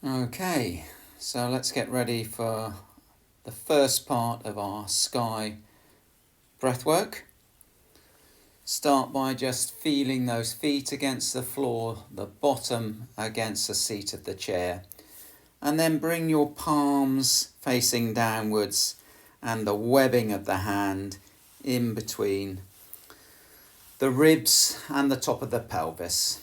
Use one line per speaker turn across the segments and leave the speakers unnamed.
Okay, so let's get ready for the first part of our sky breathwork. Start by just feeling those feet against the floor, the bottom against the seat of the chair, and then bring your palms facing downwards and the webbing of the hand in between the ribs and the top of the pelvis.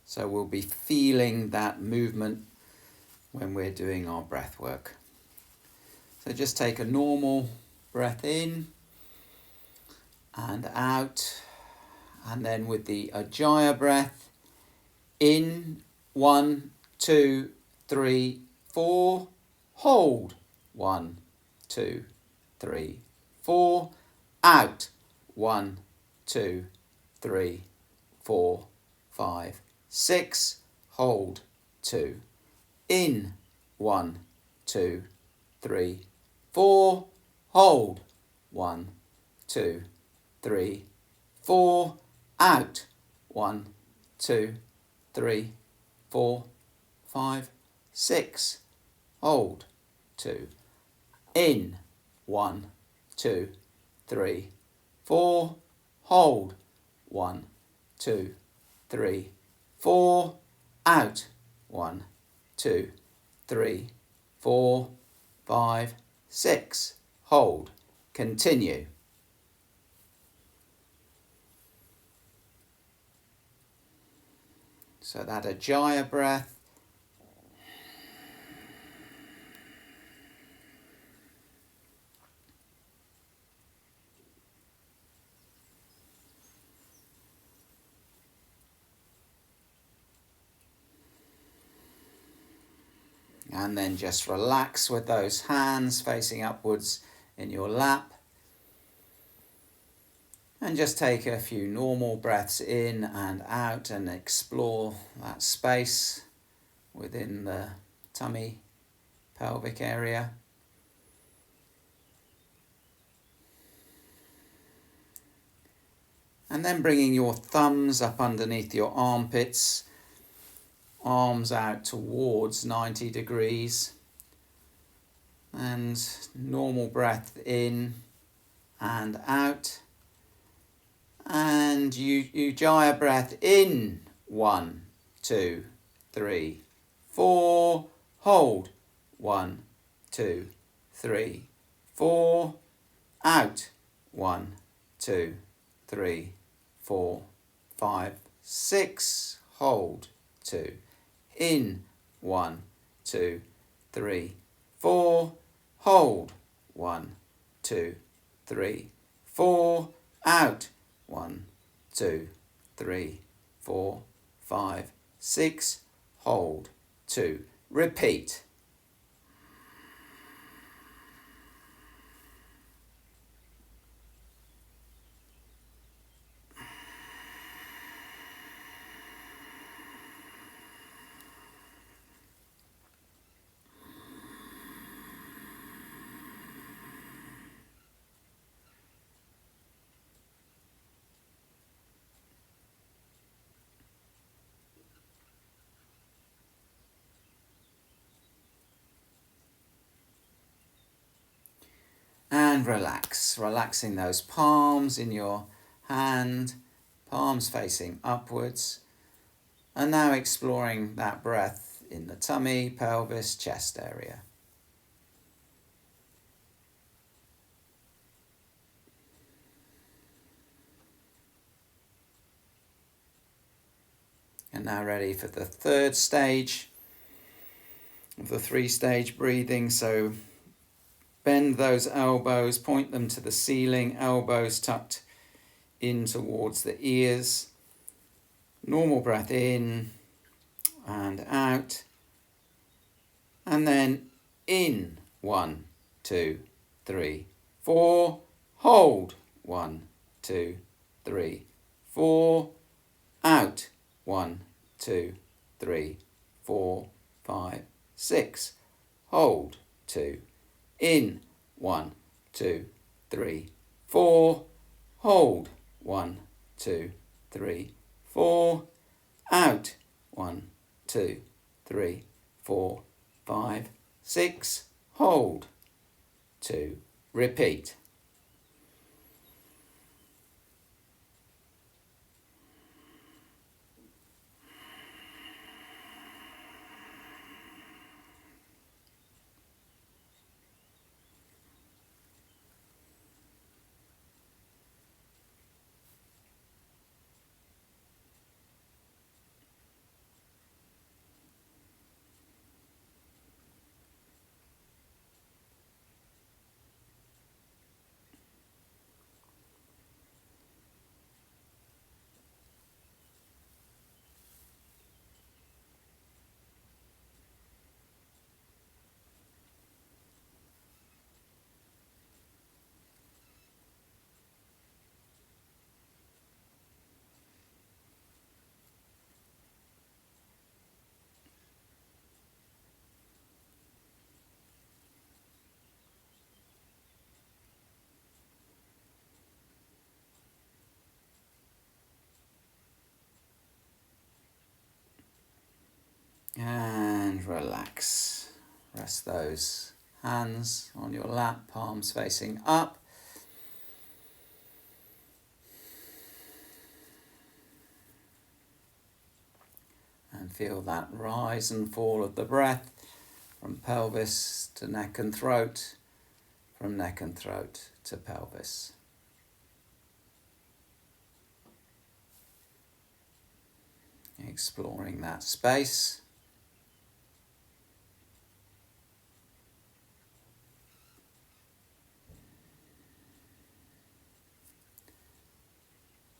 So we'll be feeling that movement when we're doing our breath work. So just take a normal breath in and out, and then with the Ujjayi breath, in, 1, 2, 3, 4, hold, 1, 2, 3, 4, out, 1, 2, 3, 4, 5, 6, hold, 2, in, 1, 2, 3, 4, hold, 1, 2, 3, 4, out, 1, 2, 3, 4, 5, 6, hold, 2, in, 1, 2, 3, 4, hold, 1, 2, 3, 4, out, 1, 2, 3, 4, 5, 6, hold, continue. So that Ujjayi breath. And then just relax with those hands facing upwards in your lap. And just take a few normal breaths in and out and explore that space within the tummy, pelvic area. And then bringing your thumbs up underneath your armpits, arms out towards 90 degrees. And normal breath in and out. And Ujjayi breath in, 1, 2, 3, 4, hold, 1, 2, 3, 4, out, 1, 2, 3, 4, 5, 6, hold, 2, in, 1, 2, 3, 4, hold, 1, 2, 3, 4, out, 1, 2, 3, 4, 5, 6, hold, 2. Repeat. And relax, relaxing those palms in your hand, palms facing upwards. And now exploring that breath in the tummy, pelvis, chest area. And now ready for the third stage of the 3-stage breathing. So bend those elbows, point them to the ceiling, elbows tucked in towards the ears. Normal breath in and out. And then in, 1, 2, 3, 4. Hold, 1, 2, 3, 4. Out, 1, 2, 3, 4, 5, 6. Hold, 2. In, 1, 2, 3, 4. Hold, 1, 2, 3, 4. Out, 1, 2, 3, 4, 5, 6. Hold. 2. Repeat. And relax. Rest those hands on your lap, palms facing up. And feel that rise and fall of the breath from pelvis to neck and throat, from neck and throat to pelvis. Exploring that space.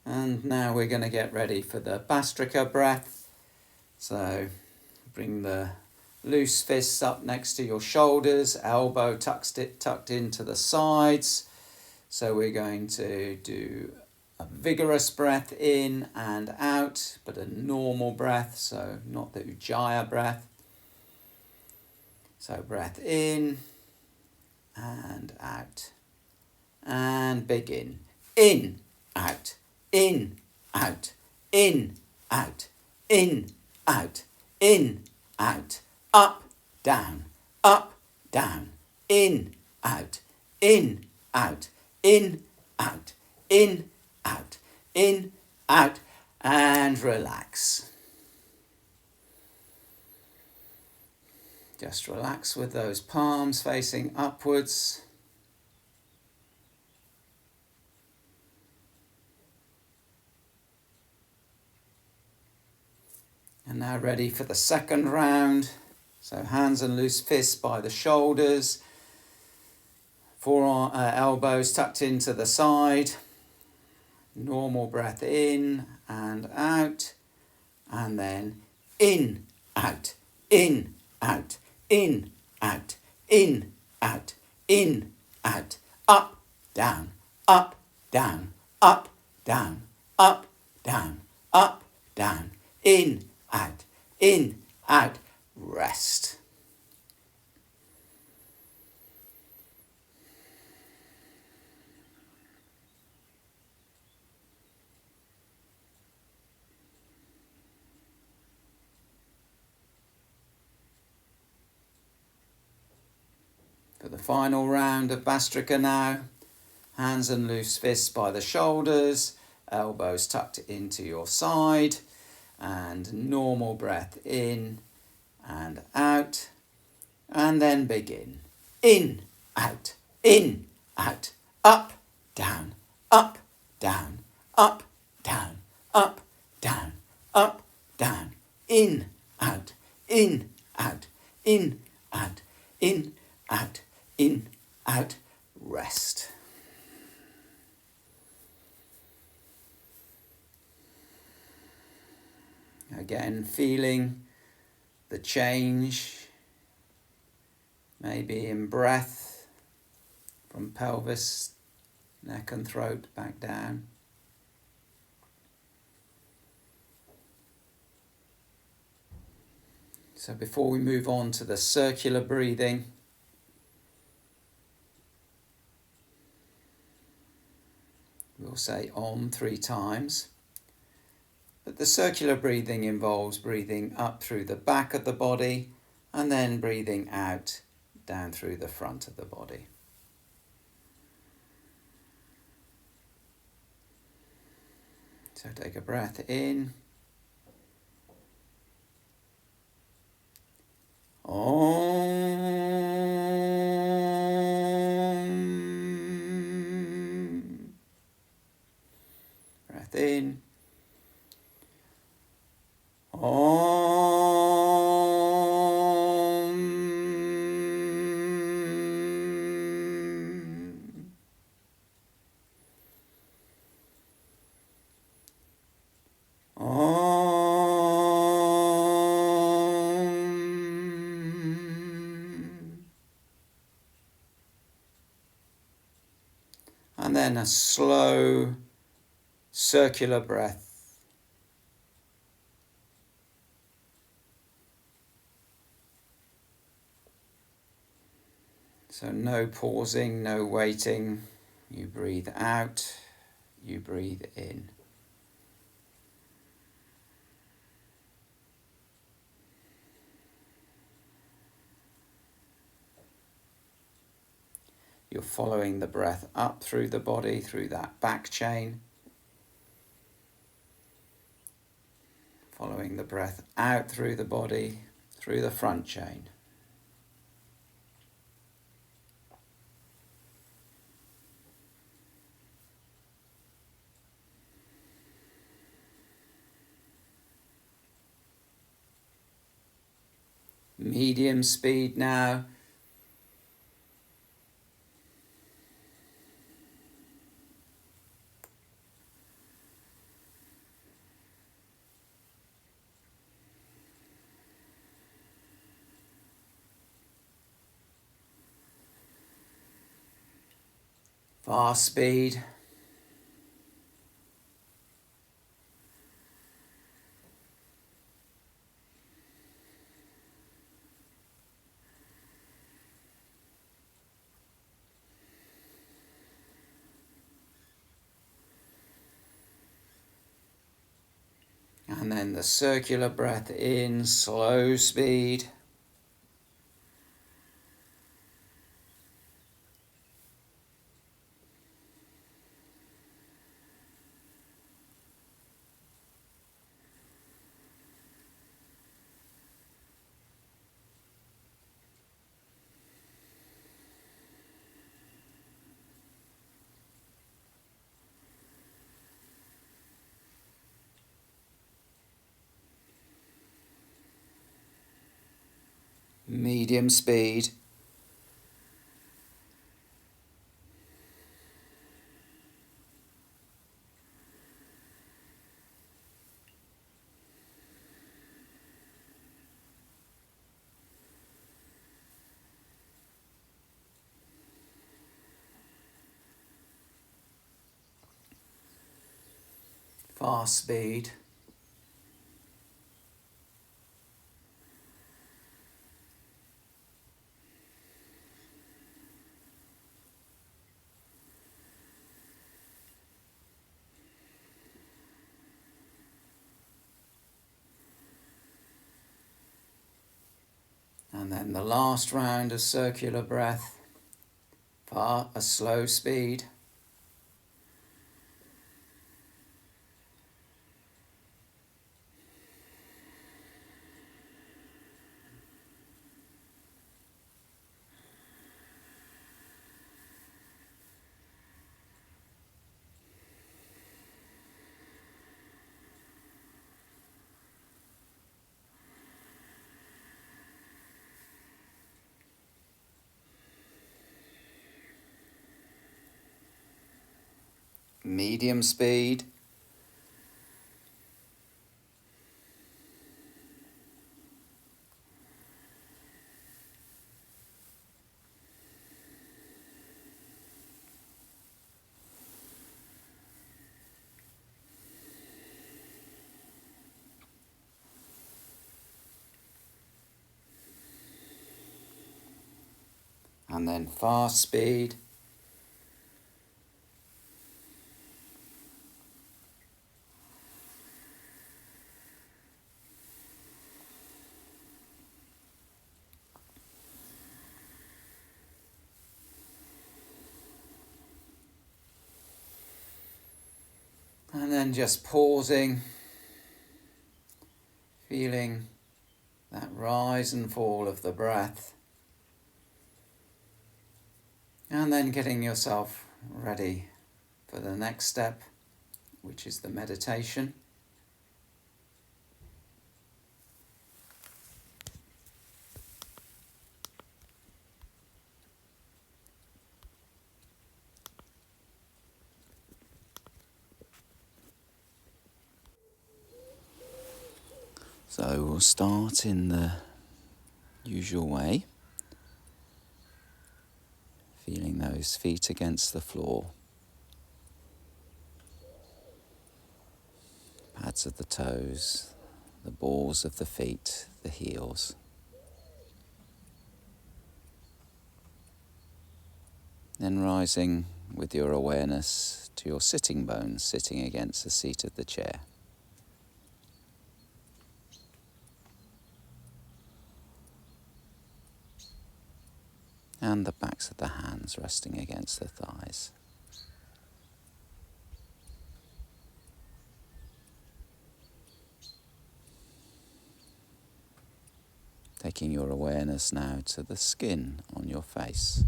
And now we're going to get ready for the Bhastrika breath. So bring the loose fists up next to your shoulders, elbow tucked into the sides. So we're going to do a vigorous breath in and out, but a normal breath, so not the Ujjayi breath. So breath in and out. And begin. In, out, in, out, in, out, in, out, in, out, up, down, in, out, in, out, in, out, in, out, in, out, and relax. Just relax with those palms facing upwards. And now ready for the second round. So hands and loose fists by the shoulders. Elbows tucked into the side. Normal breath in and out. And then in, out, in, out, in, out, in, out, in, out, up, down, up, down, up, down, up, down, up, down, in, out, rest. For the final round of Bhastrika now, hands and loose fists by the shoulders, elbows tucked into your side, and normal breath in and out, and then begin. In, out, up, down, up, down, up, down, up, down, up, down, in, out, in, out, in, out, in, out, in, out, rest. Again, feeling the change, maybe in breath, from pelvis, neck and throat back down. So before we move on to the circular breathing, we'll say Om 3 times. But the circular breathing involves breathing up through the back of the body and then breathing out down through the front of the body. So take a breath in. Om. Breath in. Om. And then a slow circular breath. So no pausing, no waiting. You breathe out, you breathe in. You're following the breath up through the body, through that back chain. Following the breath out through the body, through the front chain. Medium speed now. Fast speed. And then the circular breath in, slow speed. Medium speed. Fast speed. And then the last round of circular breath, a slow speed. Medium speed. And then fast speed. then just pausing, feeling that rise and fall of the breath, and then getting yourself ready for the next step, which is the meditation. So we'll start in the usual way, feeling those feet against the floor, pads of the toes, the balls of the feet, the heels. Then rising with your awareness to your sitting bones sitting against the seat of the chair. And the backs of the hands resting against the thighs. Taking your awareness now to the skin on your face.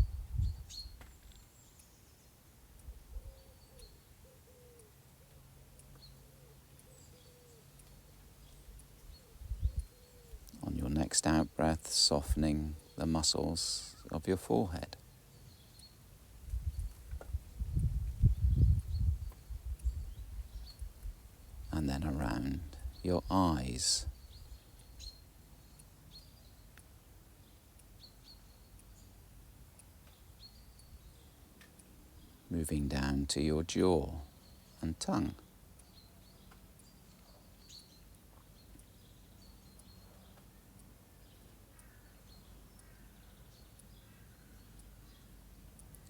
On your next out breath, softening the muscles of your forehead. And then around your eyes. Moving down to your jaw and tongue.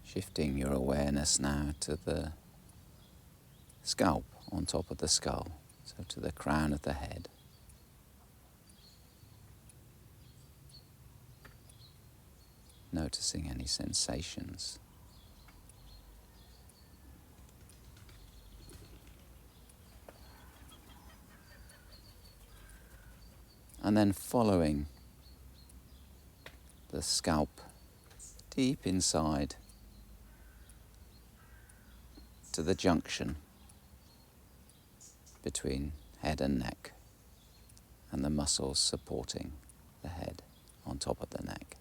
Shifting your awareness now to the scalp on top of the skull, so to the crown of the head. Noticing any sensations. And then following the scalp deep inside to the junction between head and neck, and the muscles supporting the head on top of the neck.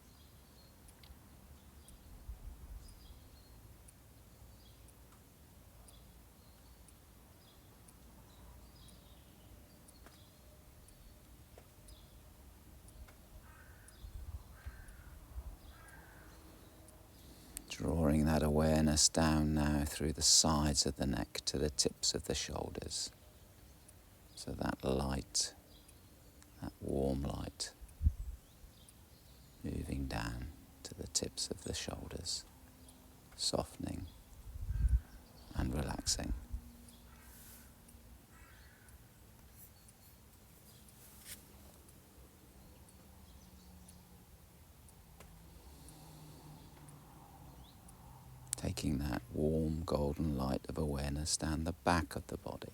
Drawing that awareness down now through the sides of the neck to the tips of the shoulders. So that light, that warm light, moving down to the tips of the shoulders, softening and relaxing. Taking that warm golden light of awareness down the back of the body.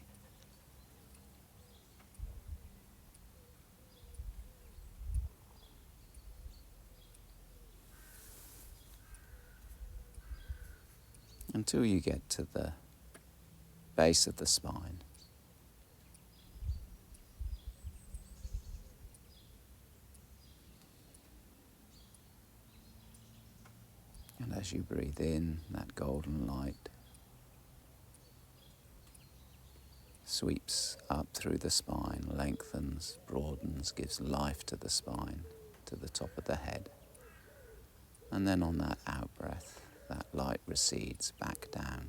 Until you get to the base of the spine. And as you breathe in, that golden light sweeps up through the spine, lengthens, broadens, gives life to the spine, to the top of the head. And then on that out breath, that light recedes back down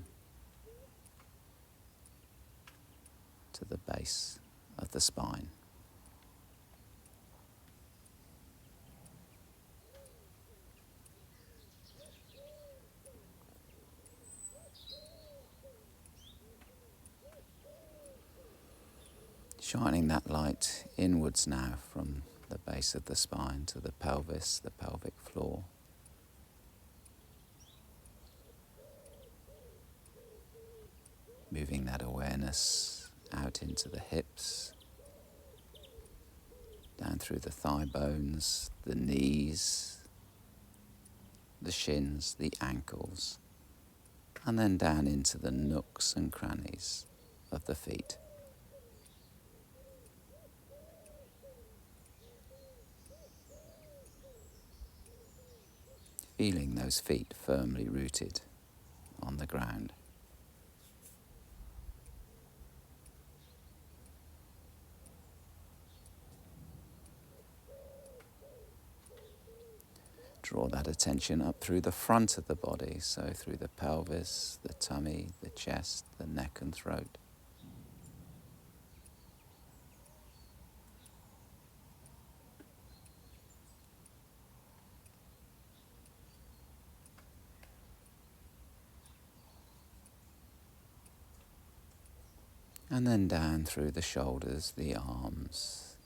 to the base of the spine. Shining that light inwards now from the base of the spine to the pelvis, the pelvic floor. Moving that awareness out into the hips, down through the thigh bones, the knees, the shins, the ankles, and then down into the nooks and crannies of the feet. Feeling those feet firmly rooted on the ground. Draw that attention up through the front of the body, so through the pelvis, the tummy, the chest, the neck and throat. And then down through the shoulders, the arms,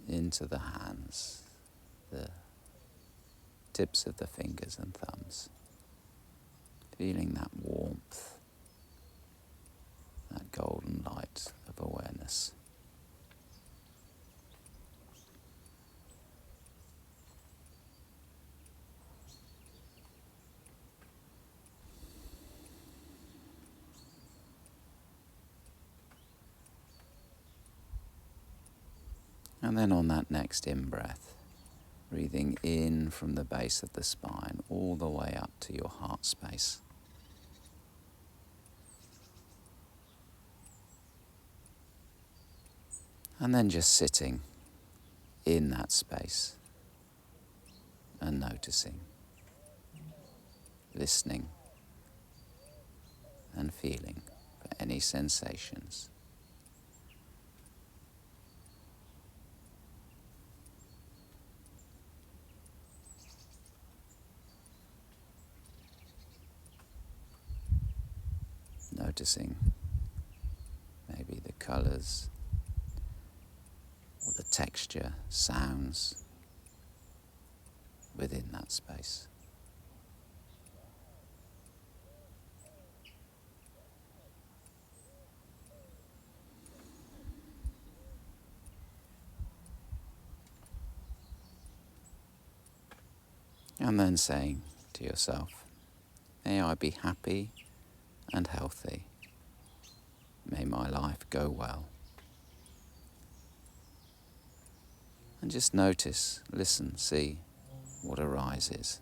into the hands, the tips of the fingers and thumbs. Feeling that warmth, that golden light of awareness. And then on that next in-breath, breathing in from the base of the spine all the way up to your heart space. And then just sitting in that space and noticing, listening and feeling for any sensations. Noticing maybe the colours or the texture, sounds within that space. And then saying to yourself, may I be happy and healthy. May my life go well. And just notice, listen, see what arises.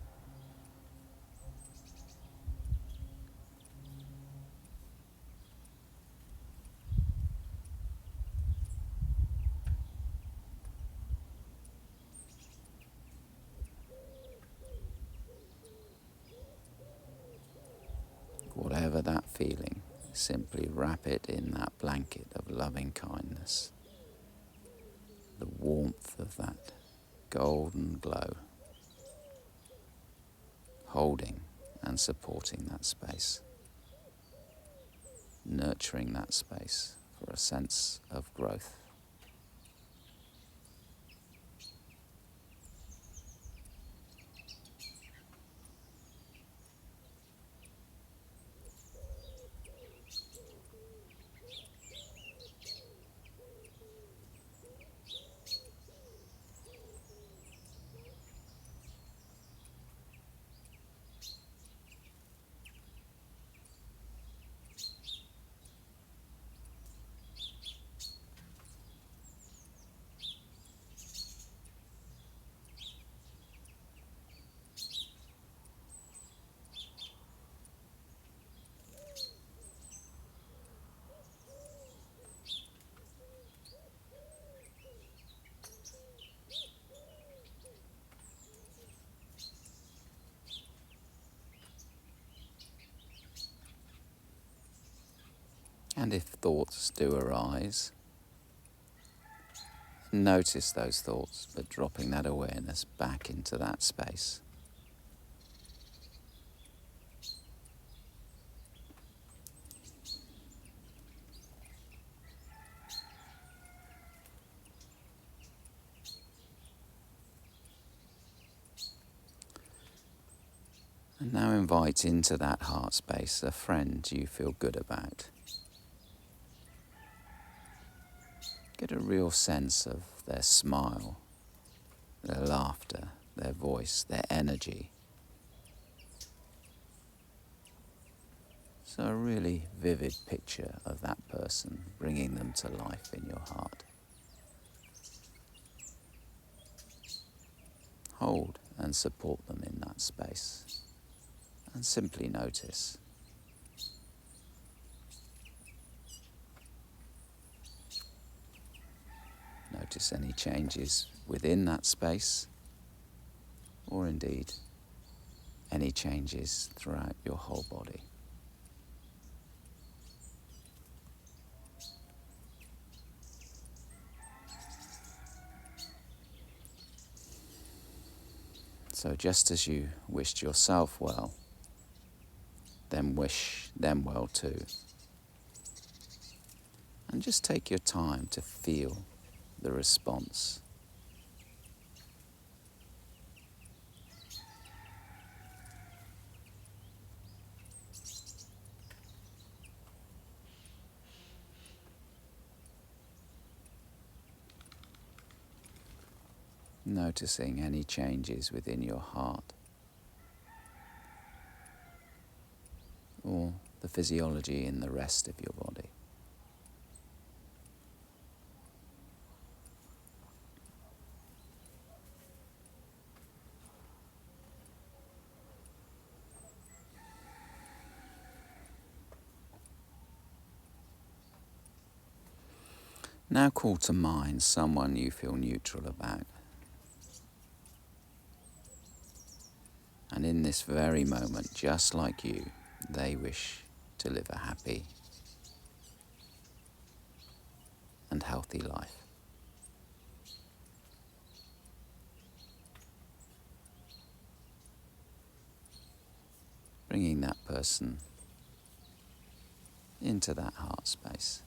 Whatever that feeling, simply wrap it in that blanket of loving kindness. The warmth of that golden glow, holding and supporting that space, nurturing that space for a sense of growth. And if thoughts do arise, notice those thoughts, but dropping that awareness back into that space. And now invite into that heart space a friend you feel good about. get a real sense of their smile, their laughter, their voice, their energy. So a really vivid picture of that person, bringing them to life in your heart. Hold and support them in that space, and simply notice. Notice any changes within that space, or indeed any changes throughout your whole body. So just as you wished yourself well, then wish them well too. And just take your time to feel the response. Noticing any changes within your heart or the physiology in the rest of your body. Now call to mind someone you feel neutral about. And in this very moment, just like you, they wish to live a happy and healthy life. Bringing that person into that heart space.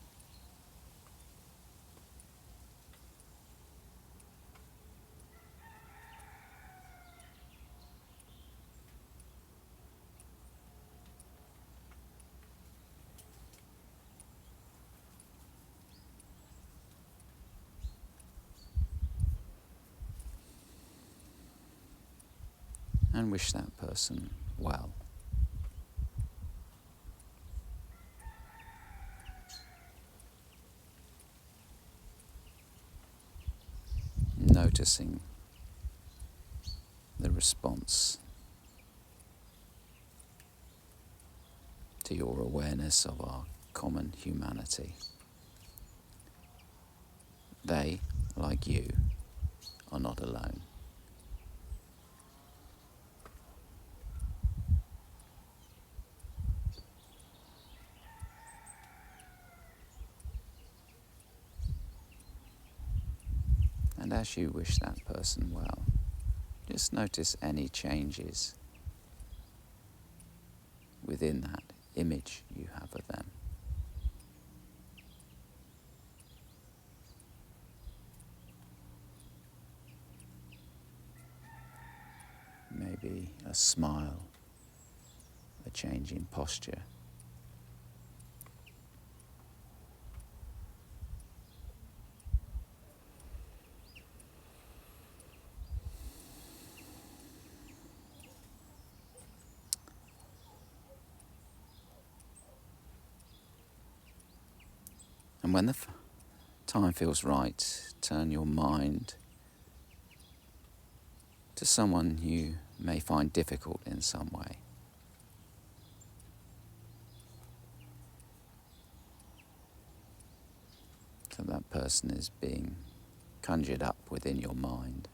And wish that person well. Noticing the response to your awareness of our common humanity. They, like you, are not alone. And as you wish that person well, just notice any changes within that image you have of them. Maybe a smile, a change in posture. And when the time feels right, turn your mind to someone you may find difficult in some way. So that person is being conjured up within your mind.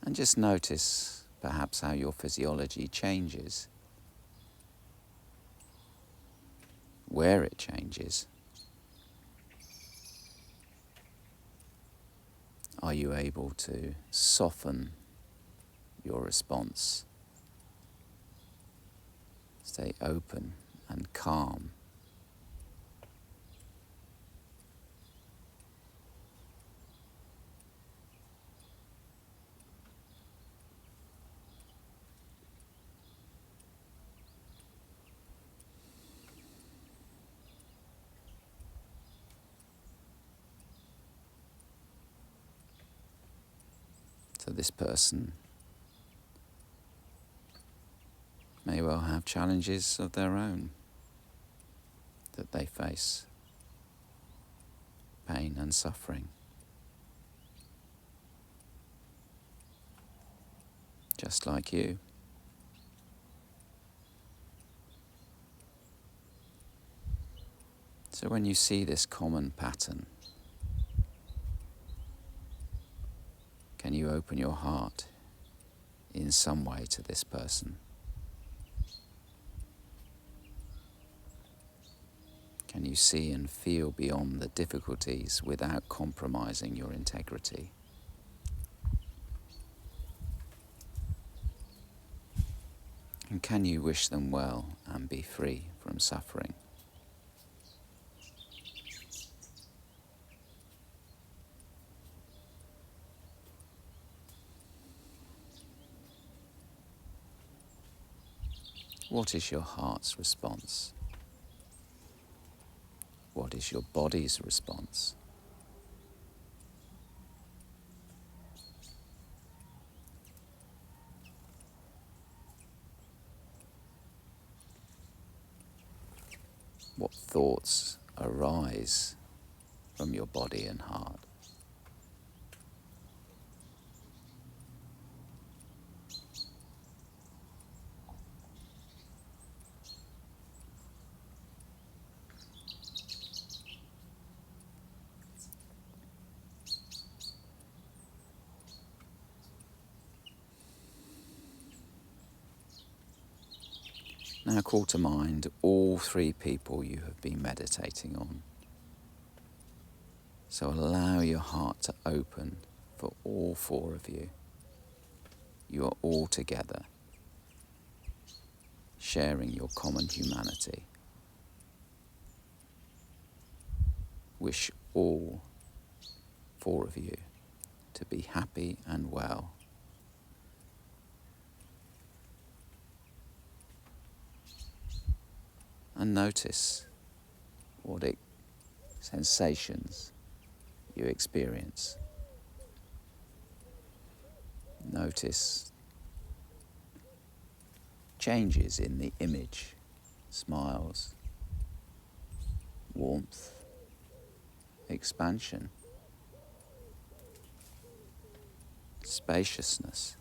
And just notice perhaps how your physiology changes, where it changes. Are you able to soften your response? Stay open and calm. So this person may well have challenges of their own that they face, pain and suffering, just like you. So when you see this common pattern, can you open your heart in some way to this person? Can you see and feel beyond the difficulties without compromising your integrity? And can you wish them well and be free from suffering? What is your heart's response? What is your body's response? What thoughts arise from your body and heart? Now call to mind all three people you have been meditating on. So allow your heart to open for all four of you. You are all together, sharing your common humanity. Wish all four of you to be happy and well. And notice what sensations you experience. Notice changes in the image, smiles, warmth, expansion, spaciousness.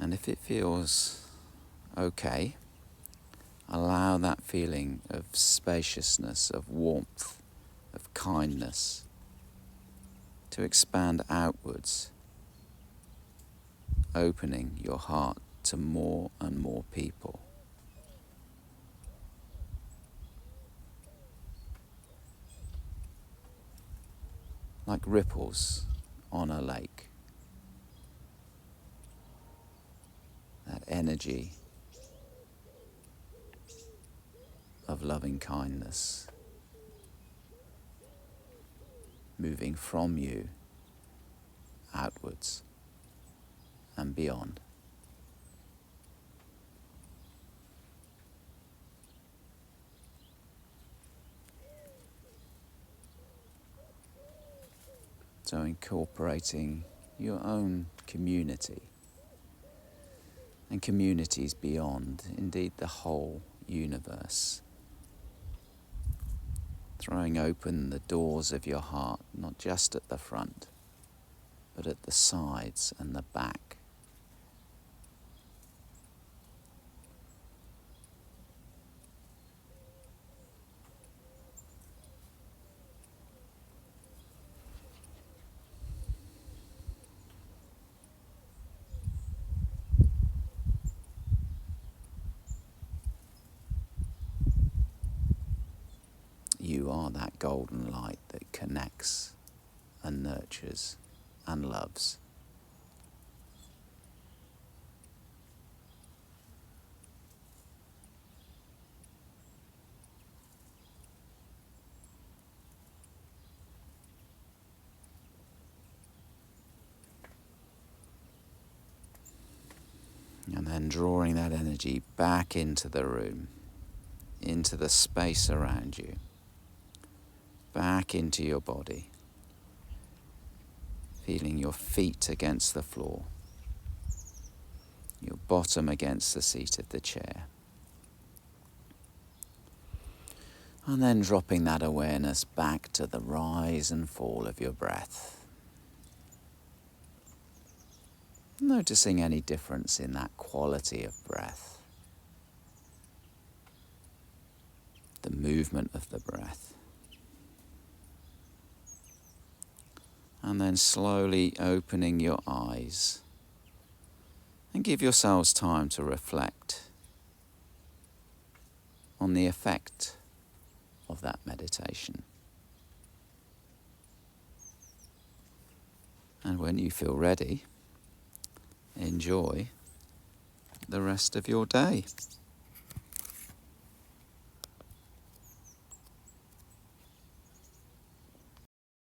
And if it feels okay, allow that feeling of spaciousness, of warmth, of kindness to expand outwards, opening your heart to more and more people. Like ripples on a lake. That energy of loving kindness moving from you outwards and beyond. So incorporating your own community and communities beyond, indeed the whole universe. Throwing open the doors of your heart, not just at the front, but at the sides and the back. You are that golden light that connects and nurtures and loves. And then drawing that energy back into the room, into the space around you, back into your body, feeling your feet against the floor, your bottom against the seat of the chair. And then dropping that awareness back to the rise and fall of your breath. Noticing any difference in that quality of breath, the movement of the breath. And then slowly opening your eyes and give yourselves time to reflect on the effect of that meditation. And when you feel ready, enjoy the rest of your day.